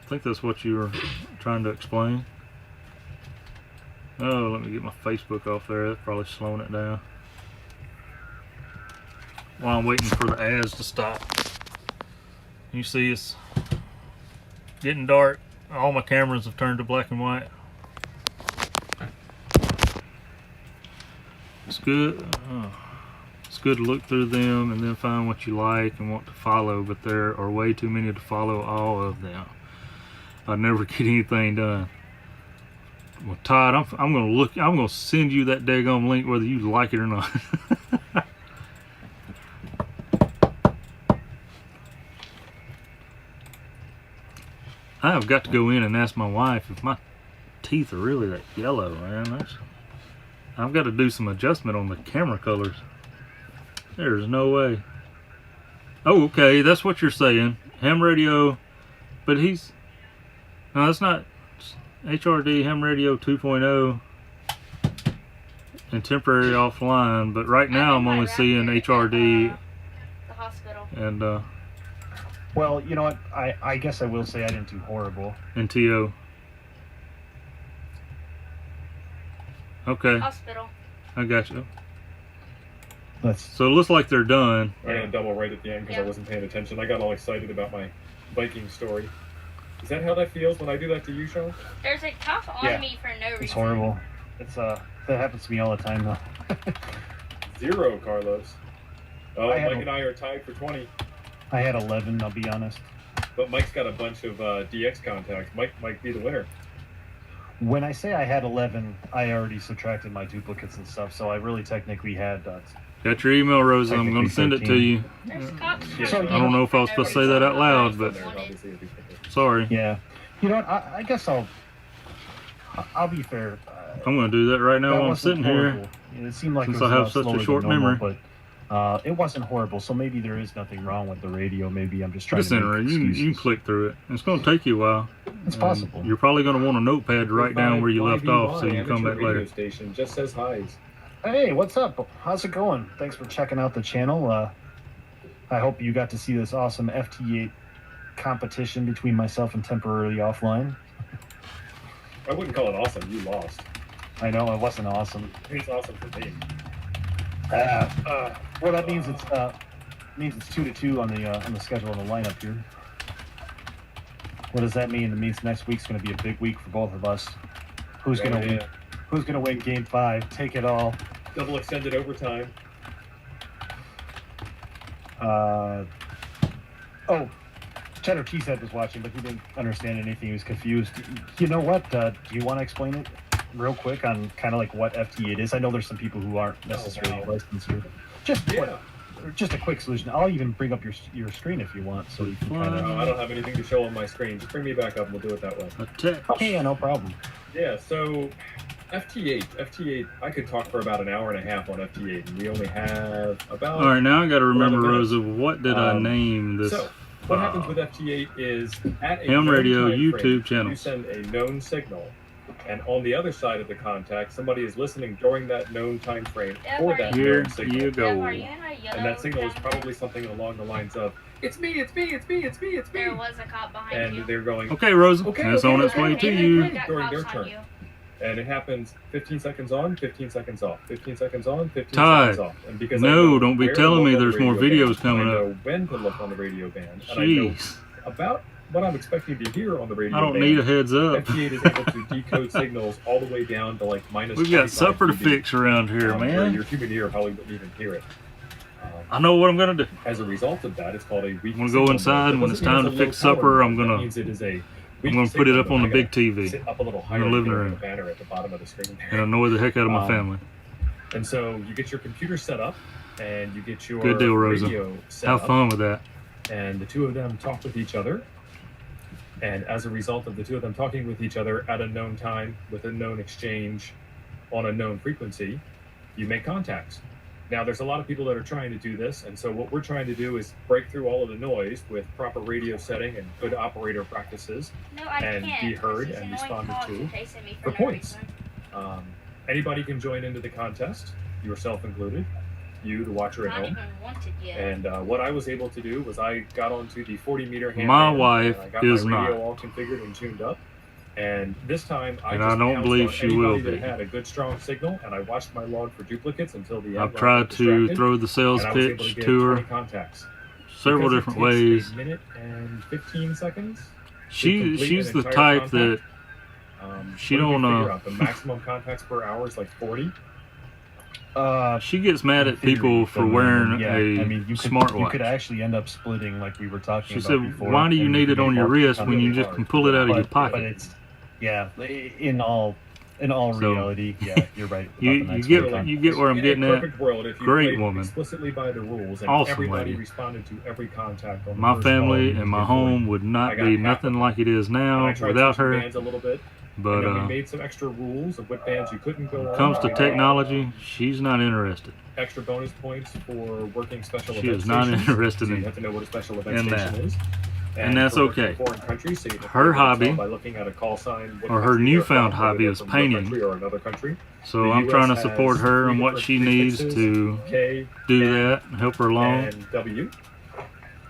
I think that's what you were trying to explain. Oh, let me get my Facebook off there. That's probably slowing it down. While I'm waiting for the ads to stop. You see it's getting dark. All my cameras have turned to black and white. It's good. It's good to look through them and then find what you like and want to follow, but there are way too many to follow all of them. I'd never get anything done. Well, Todd, I'm gonna look. I'm gonna send you that daggone link whether you like it or not. I have got to go in and ask my wife if my teeth are really that yellow, man. I've got to do some adjustment on the camera colors. There's no way. Oh, okay, that's what you're saying. Ham radio, but he's... No, that's not... HRD Ham Radio 2.0 and temporary offline, but right now I'm only seeing HRD the hospital. and Well, you know what? I guess I will say I didn't do horrible. and TO. Okay, Hospital. I got you. Let's. So it looks like they're done. I got a double right at the end because I wasn't paying attention. I got all excited about my Viking story. Is that how that feels when I do that to you, Sean? There's a cuff on me for no reason. It's horrible. It's that happens to me all the time though. 0, Carlos. Oh, I had Mike and I are tied for 20. I had 11. I'll be honest. But Mike's got a bunch of DX contacts. Mike might be the winner. When I say I had 11, I already subtracted my duplicates and stuff, so I really technically had. Got your email, Rosa. I'm going to send it to you. There's cuffs. Yeah. So, I don't know if I was supposed to say that out loud, but sorry. Yeah. You know what? I guess I'll be fair. I'm going to do that right now That while I'm wasn't sitting horrible. here. It seemed like Since it was I have lot such a slower than short normal, memory. but it wasn't horrible. So maybe there is nothing wrong with the radio. Maybe I'm just trying Just to enter make it. You can excuses. click through it. It's going to take you a while. It's And possible. You're probably going to want a notepad to write down where you left off so you can come back radio later. Station just says highs. Hey, what's up? How's it going? Thanks for checking out the channel. I hope you got to see this awesome FT8 competition between myself and Temporarily Offline. I wouldn't call it awesome. You lost. I know it wasn't awesome. It's awesome for me. Well, that means it's 2-2 on the schedule and the lineup here. What does that mean? It means next week's going to be a big week for both of us. Who's going to win? Who's going to win Game 5? Take it all. Double extended overtime. Oh, Cheddar Cheesehead was watching, but he didn't understand anything. He was confused. You know what? Do you want to explain it real quick on kind of like what FT8 is? I know there's some people who aren't necessarily licensed here. Just a quick solution. I'll even bring up your screen if you want, so you can kind of. No, I don't have anything to show on my screen. Just bring me back up and we'll do it that way. Attach. Okay, yeah, no problem. Yeah, so FT8, I could talk for about an hour and a half on FT8, and we only have about. All right, now I got to remember, 11 minutes. Rosa, what did I name this? So, what happens with FT8 is at a Ham known Radio time YouTube frame, channel. you send a known signal, and on the other side of the contact, somebody is listening during that known time frame for that Here known signal. you go. Are you in a yellow And that signal is jacket? probably something along the lines of, "It's me, it's me, it's me, it's me, it's me." There was a cop behind you. And they're going, Okay, Rosa, Okay, it's okay, on its okay. way to Even you. if we got During cops their on turn. you. and it happens 15 seconds on, 15 seconds off, 15 seconds on, 15 Todd, seconds off. And because I no, know don't be where to telling look me on the there's more radio videos band, coming I know up. when to look on the radio band, and I know Jeez, about what I'm expecting to hear on the radio I don't band. need a heads up. FT8 is able to decode signals all the way down to like minus. We've got 25 supper to dB, fix around here, where man. your human ear probably wouldn't even hear it. I know what I'm gonna do. As a result of that, it's called a weak I'm gonna signal go inside, mode. and when That it's doesn't time mean to it's a fix low power supper, mode. I'm That gonna means it is a weak put it signal up mode. on the I big gotta TV sit up a little higher in the living here on room the banner at the bottom of the screen there. and annoy the heck out of my family. And so you get your computer set up, and you get your Good deal, Rosa. radio set Have up, fun with that. and the two of them talk with each other. And as a result of the two of them talking with each other at a known time, with a known exchange, on a known frequency, you make contacts. Now, there's a lot of people that are trying to do this, and so what we're trying to do is break through all of the noise with proper radio setting and good operator practices, No, I and can't. be heard These and annoying responded cops to are chasing me for no points. reason. Anybody can join into the contest, yourself included, you, the watcher at Not home. even wanted yet. And what I was able to do was I got onto the 40-meter handband. My wife and I got is my radio not. all configured and tuned up. And this time I And just I don't pounced believe on she will anybody be. that had a good strong signal, and I watched my log for duplicates until the end. I've when I tried got to distracted, throw the sales and I was able pitch get to 20 her contacts. several Because it different takes ways. a minute and 15 seconds. to She's complete an the entire type contact. that she What did we don't, figure out? The maximum contacts per hour is like 40. she gets mad In at people theory, for the wearing yeah, a I mean, you could smartwatch. actually end up splitting, like we were talking She about said, before. "Why do you and need it make on your multiple wrist when you contacts. just can pull it out of your But pocket?" it's in all So, reality, yeah, you're right. about You the next get one. you get where I'm In getting a at. perfect world, if you Great played woman. explicitly by the rules, and Awesome everybody lady. responded to every contact on the My first family call, and my you home would I not got be half nothing of like it is And now I tried without switching her. bands a little bit, But and then we made some extra rules of what bands you couldn't go when on. it comes to We made technology, she's not interested. extra bonus points for working special She event is not stations. interested So you in have to know what a special event in station that. is. And that's for working okay. in foreign countries, so you can Her be able to tell hobby, by looking at a call sign what or her country they're newfound from, whether hobby they're is from painting. your country or another country. So The I'm US trying to has support her and 3 what she different needs prefixes, to K, do N, that and help her along. and W.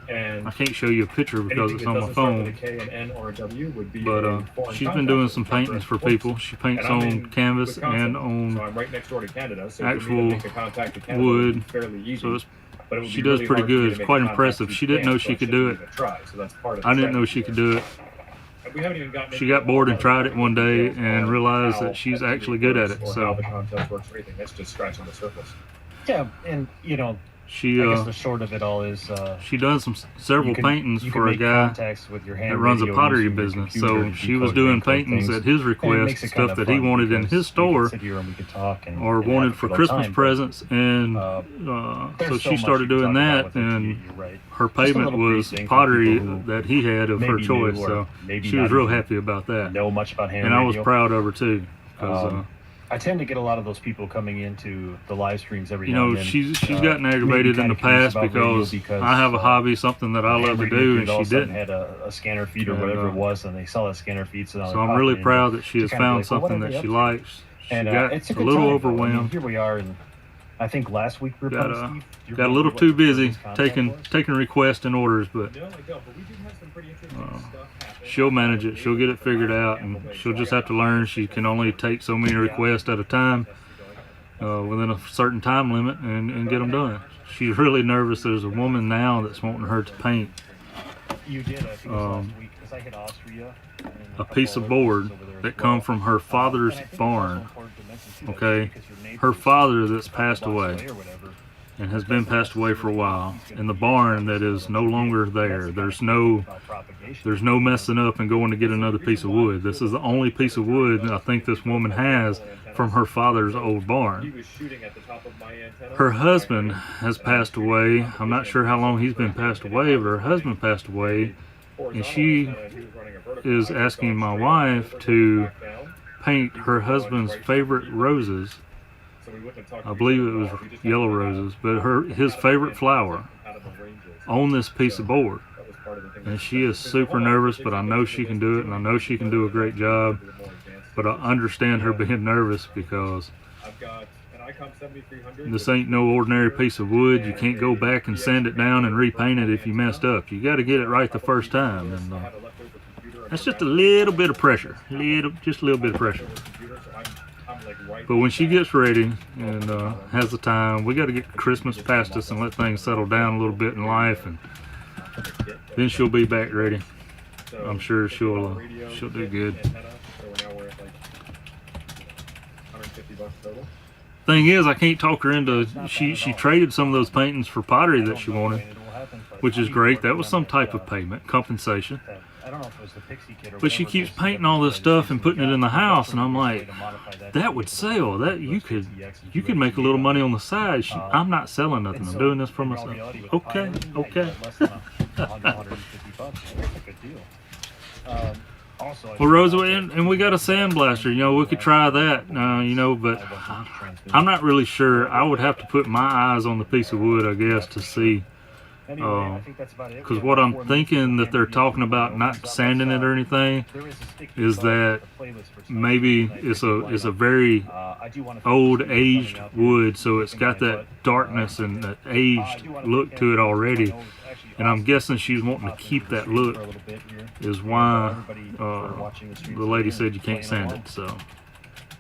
And I can't show you a picture because anything it's that on my doesn't start with a phone. K, an N, or a W would be But a foreign she's been contact doing with some 10 paintings for points. people. She paints And I'm on in canvas Wisconsin, and so on I'm right next door to Canada, so actual for me to make a contact to Canada wood. would be fairly easy. So it's, But it would she be does really pretty hard for me good. to It's make quite a contact impressive. through She didn't know Japan, she so I could do shouldn't it. even try, so that's part of the I didn't know strategy she could there. do it. We haven't even gotten She into got bored and all tried the it one day details and on realized how that she's activity actually good at works it. or how So the contest works or anything. That's just scratching the surface. Yeah, and she I guess the short of it all is she done several you can- paintings you for can a make guy contacts with your hand that runs a radio pottery using your business. computer So to she was decode doing and encode paintings things. at his And it request, makes it stuff kind that of he fun wanted in because his we store can sit here and we could talk and or have wanted a for good Christmas time, but presents, and there's so so she much started you can doing talk that, about with and FT8, you're right. her Just a payment little brief was thing for pottery people who that he had of her maybe choice. knew or So maybe she was not real even happy about that, know much about ham and I was radio. proud of her too. 'Cause, I tend to get a lot of those people coming into the live streams every you now know, and then. she's maybe gotten aggravated in kinda the curious past about radio because I have a hobby, something that I ham love to radio do, dude and all she of a sudden didn't. had a scanner feed or And, whatever it was, and they saw that scanner feed. So, now So they're I'm popping really in proud that she to has kinda be found like, well, what something are that they she up to? likes. She And got it's a a good little time, though. I mean, overwhelmed. here we are, and I think last week we were Got, playing Steve. Do you Got a remember little what too the busy first contact was? taking requests and orders, but No, I don't, but we do have some pretty interesting stuff happen. she'll manage it. She'll get it figured out, and she'll just have to learn she can only take so many requests at a time within a certain time limit and get them done. She's really nervous. There's a woman now that's wanting her to paint You did, I think it was last week, because I hit Austria. and a couple piece of other board places over there as that well. come from her father's And I think it's also barn. important to mention, too, that Okay, because your neighbor her is father that's a passed couple blocks away or whatever, and has been passed away for a while, in the barn that is no longer there. There's no messing up and going to get another piece of wood. This is the only piece of wood I think this woman has from her father's old He barn. was shooting at the top of my antenna. Her husband has passed away. I'm not sure how long he's been passed away, but her husband passed away, and she is asking my wife to paint her husband's favorite roses. So we wouldn't have talked I to believe each it other was at all. We just yellow happened to have roses, but his favorite flower out of the ranges. on this piece of board. That was part of the thing. And she is super nervous, but I know she can do it, and I know she can do a great job. But I understand her being nervous because I've got an Icon 7300. this ain't no ordinary piece of wood. You can't go back and sand it down and repaint it if you messed up. You got to get it right the first time, and that's just a little bit of pressure, just a little bit of pressure. But when she gets ready and has the time, we got to get Christmas past us and let things settle down a little bit in life, and then she'll be back ready. I'm sure she'll do good. Thing is, I can't talk her into. She traded some of those paintings for pottery that she wanted, which is great. That was some type of payment, compensation. I don't know if it was the Pixie Kid or But she keeps painting all this stuff and putting it in the house, and I'm like, that would sell. That you could make a little money on the side. I'm not selling nothing. I'm doing this for myself. Okay, okay. Well, Rosa, and we got a sandblaster. You know, we could try that. You know, but I'm not really sure. I would have to put my eyes on the piece of wood, I guess, to see. Because what I'm thinking that they're talking about not sanding it or anything is that maybe it's a very old aged wood, so it's got that darkness and that aged look to it already, and I'm guessing she's wanting to keep that look is why the lady said you can't sand it. So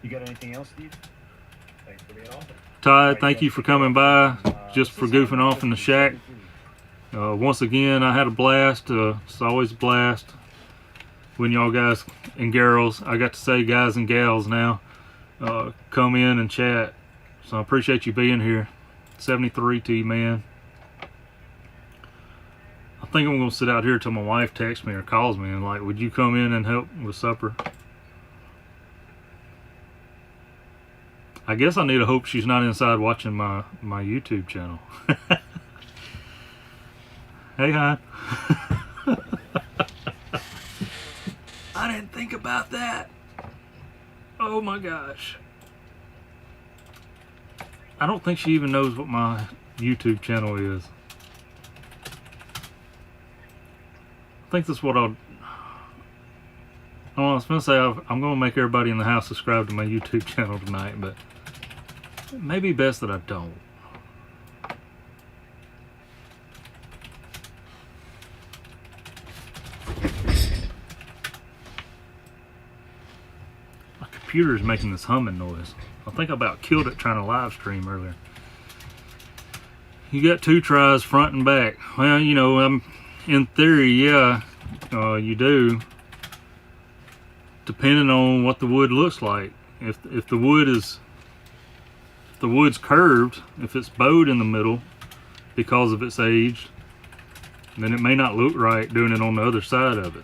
You got anything else, Steve? Thanks for being on. Todd, thank you for coming by, just for goofing off in the shack. Once again, I had a blast. It's always a blast when y'all guys and girls, I got to say guys and gals now, come in and chat. So I appreciate you being here. 73 to you, man. I think I'm going to sit out here till my wife texts me or calls me and like, would you come in and help with supper? I guess I need to hope she's not inside watching my YouTube channel. Hey, hon. I didn't think about that. Oh my gosh. I don't think she even knows what my YouTube channel is. I think that's what I was going to say. I'm going to make everybody in the house subscribe to my YouTube channel tonight, but it may be best that I don't. Computer's making this humming noise. I think I about killed it trying to live stream earlier. You got 2 tries, front and back. Well, you know, in theory, yeah, you do. Depending on what the wood looks like. If the wood's curved, if it's bowed in the middle because of its age, then it may not look right doing it on the other side of it.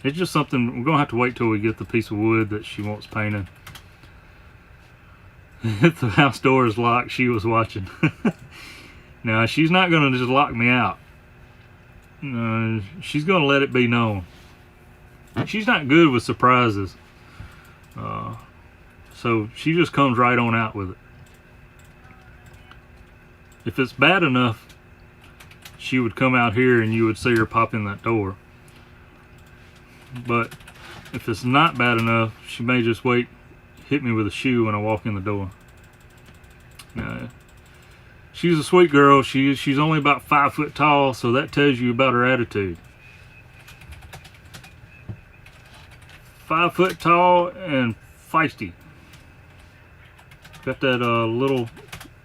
It's just something, we're going to have to wait till we get the piece of wood that she wants painted. If the house door is locked, she was watching. Now, she's not going to just lock me out. She's going to let it be known. She's not good with surprises. So she just comes right on out with it. If it's bad enough, she would come out here and you would see her pop in that door. But if it's not bad enough, she may just hit me with a shoe when I walk in the door. Now, she's a sweet girl. She's only about 5 foot tall, so that tells you about her attitude. 5 foot tall and feisty. Got that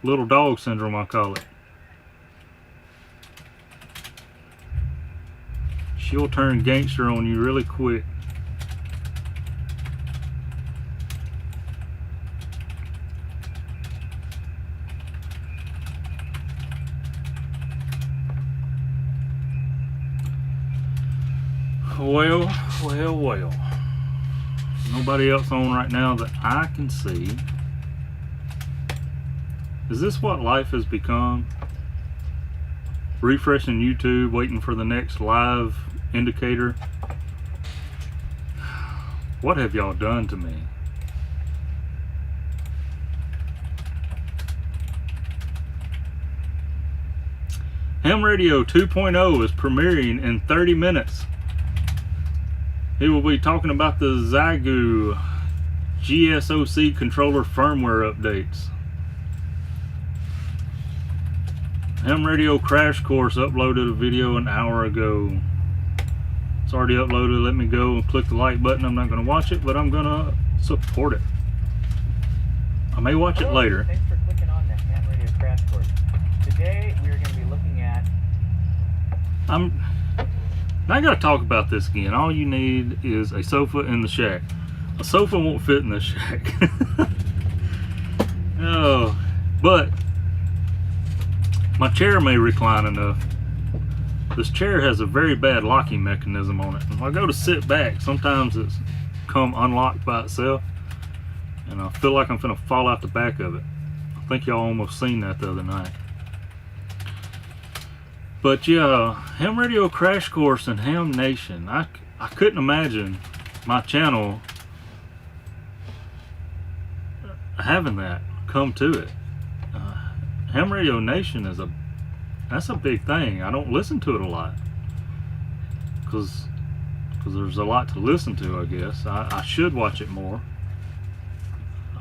little dog syndrome, I call it. She'll turn gangster on you really quick. Well. Nobody else on right now that I can see. Is this what life has become? Refreshing YouTube, waiting for the next live indicator. What have y'all done to me? Ham Radio 2.0 is premiering in 30 minutes. He will be talking about the Zygu GSOC controller firmware updates. Ham Radio Crash Course uploaded a video an hour ago. It's already uploaded. Let me go and click the like button. I'm not going to watch it, but I'm going to support it. I may watch it later. Thanks for clicking on the Ham Radio Crash Course. Today we are going to be looking at... I got to talk about this again. All you need is a sofa in the shack. A sofa won't fit in the shack. Oh, but my chair may recline enough. This chair has a very bad locking mechanism on it. When I go to sit back, sometimes it's come unlocked by itself, and I feel like I'm gonna fall out the back of it. I think y'all almost seen that the other night. But yeah, Ham Radio Crash Course and Ham Nation. I couldn't imagine my channel having that come to it. Ham Radio Nation is that's a big thing. I don't listen to it a lot because there's a lot to listen to, I guess. I should watch it more.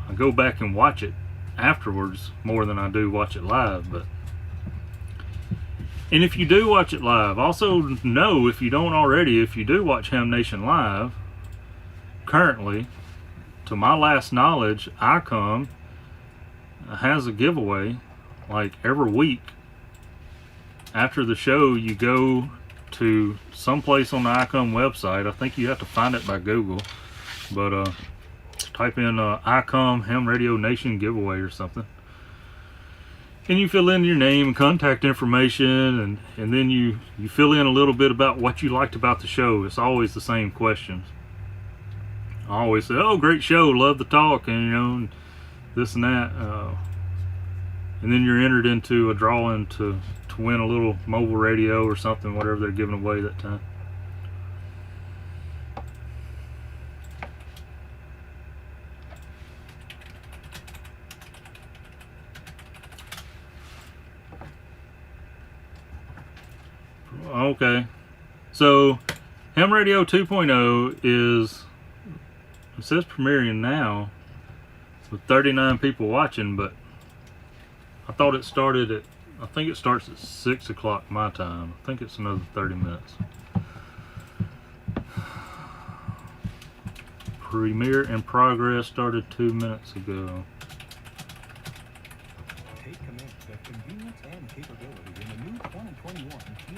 I go back and watch it afterwards more than I do watch it live. And if you do watch it live, also know, if you don't already, if you do watch Ham Nation live, currently, to my last knowledge, ICOM has a giveaway like every week. After the show, you go to someplace on the ICOM website. I think you have to find it by Google, but type in ICOM Ham Radio Nation giveaway or something, and you fill in your name and contact information, and then you fill in a little bit about what you liked about the show. It's always the same questions. I always say, oh, great show, love the talk, and you know, and this and that, and then you're entered into a drawing to win a little mobile radio or something, whatever they're giving away that time. Okay, so Ham Radio 2.0 is, it says premiering now with 39 people watching, but I thought it started at, I think it starts at 6 o'clock my time. I think it's another 30 minutes. Premiere in progress started 2 minutes ago.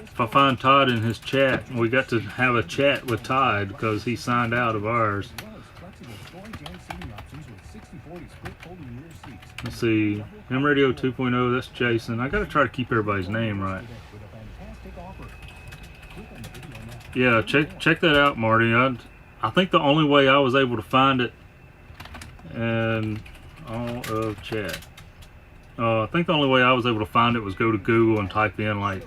If I find Todd in his chat, we got to have a chat with Todd because he signed out of ours. Let's see, Ham Radio 2.0, that's Jason. I gotta try to keep everybody's name right. Yeah, check that out, Marty. I think the only way I was able to find it in all of chat, I think the only way I was able to find it was go to Google and type in like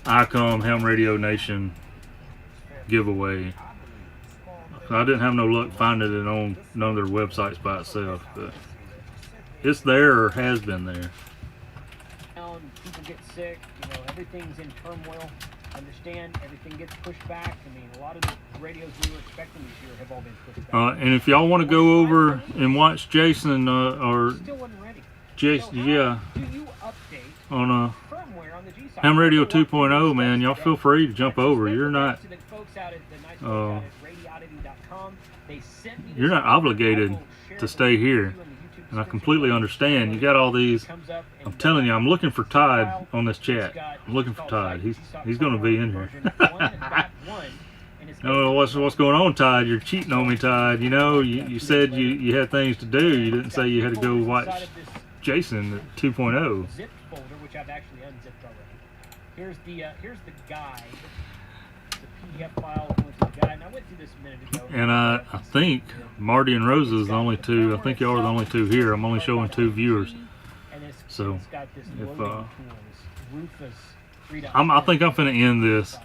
ICOM Ham Radio Nation giveaway. I didn't have no luck finding it on none of their websites by itself, but it's there or has been there. People get sick, you know, everything's in turmoil. Understand, everything gets pushed back. I mean, a lot of the radios we were expecting this year have all been pushed back. And if y'all want to go over and watch Jason or Still wasn't ready. Jason, So yeah, do you update on firmware on the G side? Ham Radio 2.0, man, y'all feel free to jump over. You're not obligated to stay here, and I completely understand. You got all these. I'm telling you, I'm looking for Todd on this chat. I'm looking for Todd. He's going to be in here. Oh, what's going on, Todd? You're cheating on me, Todd. You know, you said you had things to do. You didn't say you had to go watch Jason at 2.0. Zip folder, which I've actually unzipped already. Here's the guide, the PDF file with the guide. And I went through this a minute ago. And I think Marty and Rosa is the only two. I think y'all are the only two here. I'm only showing 2 viewers. So if I think I'm finna end this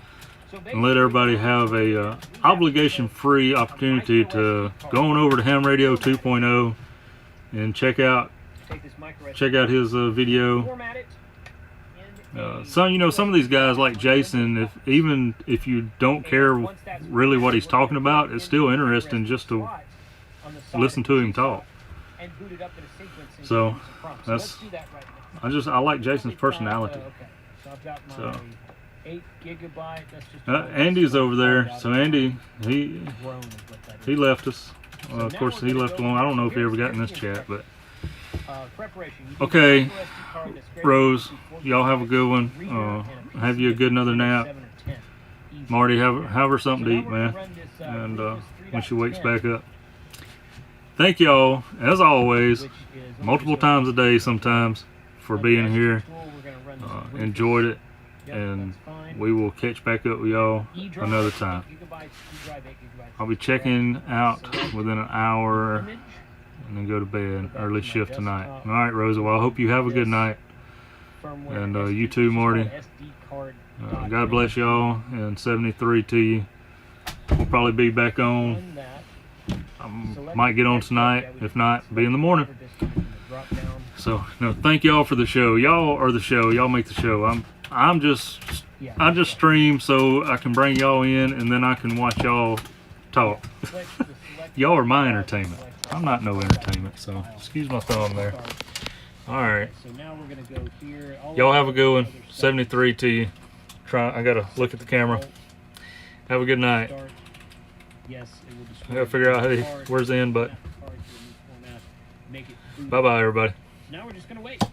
and let everybody have a obligation-free opportunity to go on over to Ham Radio 2.0 and check out his video. Format it. Some of these guys like Jason, even if you don't care really what he's talking about, it's still interesting just to listen to him talk. So I like Jason's personality. So 8 gigabyte. That's just Andy's over there. So Andy, he left us. Of course, he left alone. I don't know if he ever got in this chat, but okay, Rose, y'all have a good one. Have you a good another nap. Marty, have her something to eat, man. And when she wakes back up. Thank y'all, as always, multiple times a day sometimes, for being here. Enjoyed it, and we will catch back up with y'all another time. I'll be checking out within an hour and then go to bed. Early shift tonight. All right, Rosa. Well, I hope you have a good night. And you too, Marty. God bless y'all, and 73 to you. We'll probably be back on. I might get on tonight. If not, be in the morning. So, no, thank y'all for the show. Y'all are the show. Y'all make the show. I just stream so I can bring y'all in, and then I can watch y'all talk. Y'all are my entertainment. I'm not no entertainment, so excuse my thumb there. All right. Y'all have a good one. 73 to you. I gotta look at the camera. Have a good night. I gotta figure out where's the end button. Bye bye, everybody. Now we're just gonna wait.